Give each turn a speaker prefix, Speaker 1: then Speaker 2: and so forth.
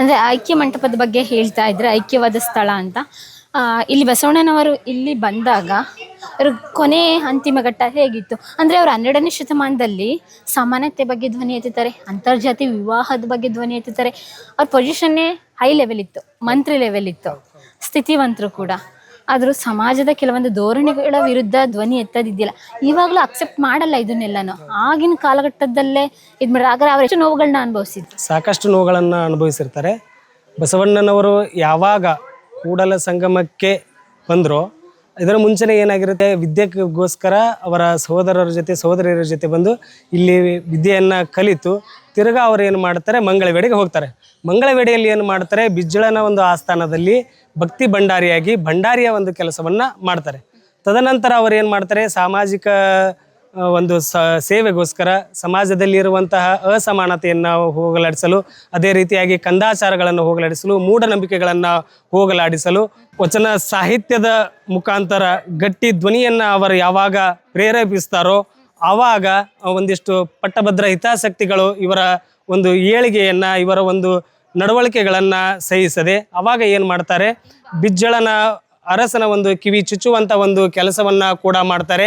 Speaker 1: ಅಂದರೆ ಐಕ್ಯ ಮಂಟಪದ ಬಗ್ಗೆ ಹೇಳ್ತಾ ಇದ್ರೆ ಐಕ್ಯವಾದ ಸ್ಥಳ ಅಂತ. ಇಲ್ಲಿ ಬಸವಣ್ಣನವರು ಇಲ್ಲಿ ಬಂದಾಗ ಅವ್ರ ಕೊನೆ ಅಂತಿಮ ಘಟ್ಟ ಹೇಗಿತ್ತು ಅಂದರೆ ಅವರು 12ನೇ ಶತಮಾನದಲ್ಲಿ ಸಮಾನತೆ ಬಗ್ಗೆ ಧ್ವನಿ ಎತ್ತುತ್ತಾರೆ, ಅಂತರ್ಜಾತಿ ವಿವಾಹದ ಬಗ್ಗೆ ಧ್ವನಿ ಎತ್ತುತ್ತಾರೆ. ಅವ್ರ ಪೊಸಿಷನ್ನೇ ಹೈ ಲೆವೆಲ್ ಇತ್ತು, ಮಂತ್ರಿ ಲೆವೆಲ್ ಇತ್ತು, ಸ್ಥಿತಿವಂತರು ಕೂಡ. ಆದರೂ ಸಮಾಜದ ಕೆಲವೊಂದು ಧೋರಣೆಗಳ ವಿರುದ್ಧ ಧ್ವನಿ ಎತ್ತದಿದ್ದಿಲ್ಲ. ಇವಾಗಲೂ ಅಕ್ಸೆಪ್ಟ್ ಮಾಡಲ್ಲ ಇದನ್ನೆಲ್ಲನೂ. ಆಗಿನ ಕಾಲಘಟ್ಟದಲ್ಲೇ ಇದು ಮಾಡ್ರೆ ಆಗ ಅವ್ರು ಎಷ್ಟು ನೋವುಗಳನ್ನ ಅನುಭವಿಸಿದ್ರು,
Speaker 2: ಸಾಕಷ್ಟು ನೋವುಗಳನ್ನು ಅನುಭವಿಸಿರ್ತಾರೆ. ಬಸವಣ್ಣನವರು ಯಾವಾಗ ಕೂಡಲ ಸಂಗಮಕ್ಕೆ ಬಂದರೂ ಇದರ ಮುಂಚೆನೇ ಏನಾಗಿರುತ್ತೆ, ವಿದ್ಯೆಗೋಸ್ಕರ ಅವರ ಸಹೋದರಿಯರ ಜೊತೆ ಬಂದು ಇಲ್ಲಿ ವಿದ್ಯೆಯನ್ನು ಕಲಿತು ತಿರ್ಗಾ ಅವ್ರು ಏನು ಮಾಡ್ತಾರೆ, ಮಂಗಳವೇಡಿಗೆ ಹೋಗ್ತಾರೆ. ಮಂಗಳವೇಡಿಯಲ್ಲಿ ಏನು ಮಾಡ್ತಾರೆ, ಬಿಜ್ಜಳನ ಒಂದು ಆಸ್ಥಾನದಲ್ಲಿ ಭಕ್ತಿ ಭಂಡಾರಿಯ ಒಂದು ಕೆಲಸವನ್ನು ಮಾಡ್ತಾರೆ. ತದನಂತರ ಅವರು ಏನು ಮಾಡ್ತಾರೆ, ಸಾಮಾಜಿಕ ಒಂದು ಸೇವೆಗೋಸ್ಕರ ಸಮಾಜದಲ್ಲಿರುವಂತಹ ಅಸಮಾನತೆಯನ್ನು ಹೋಗಲಾಡಿಸಲು, ಅದೇ ರೀತಿಯಾಗಿ ಕಂದಾಚಾರಗಳನ್ನು ಹೋಗಲಾಡಿಸಲು, ಮೂಢನಂಬಿಕೆಗಳನ್ನು ಹೋಗಲಾಡಿಸಲು ವಚನ ಸಾಹಿತ್ಯದ ಮುಖಾಂತರ ಗಟ್ಟಿ ಧ್ವನಿಯನ್ನು ಅವರು ಯಾವಾಗ ಪ್ರೇರೇಪಿಸ್ತಾರೋ ಆವಾಗ ಒಂದಿಷ್ಟು ಪಟ್ಟಭದ್ರ ಹಿತಾಸಕ್ತಿಗಳು ಇವರ ಒಂದು ಏಳಿಗೆಯನ್ನು, ಇವರ ಒಂದು ನಡವಳಿಕೆಗಳನ್ನು ಸಹಿಸದೆ ಅವಾಗ ಏನು ಮಾಡ್ತಾರೆ, ಬಿಜ್ಜಳನ ಅರಸನ ಒಂದು ಕಿವಿ ಚುಚ್ಚುವಂಥ ಒಂದು ಕೆಲಸವನ್ನು ಕೂಡ ಮಾಡ್ತಾರೆ.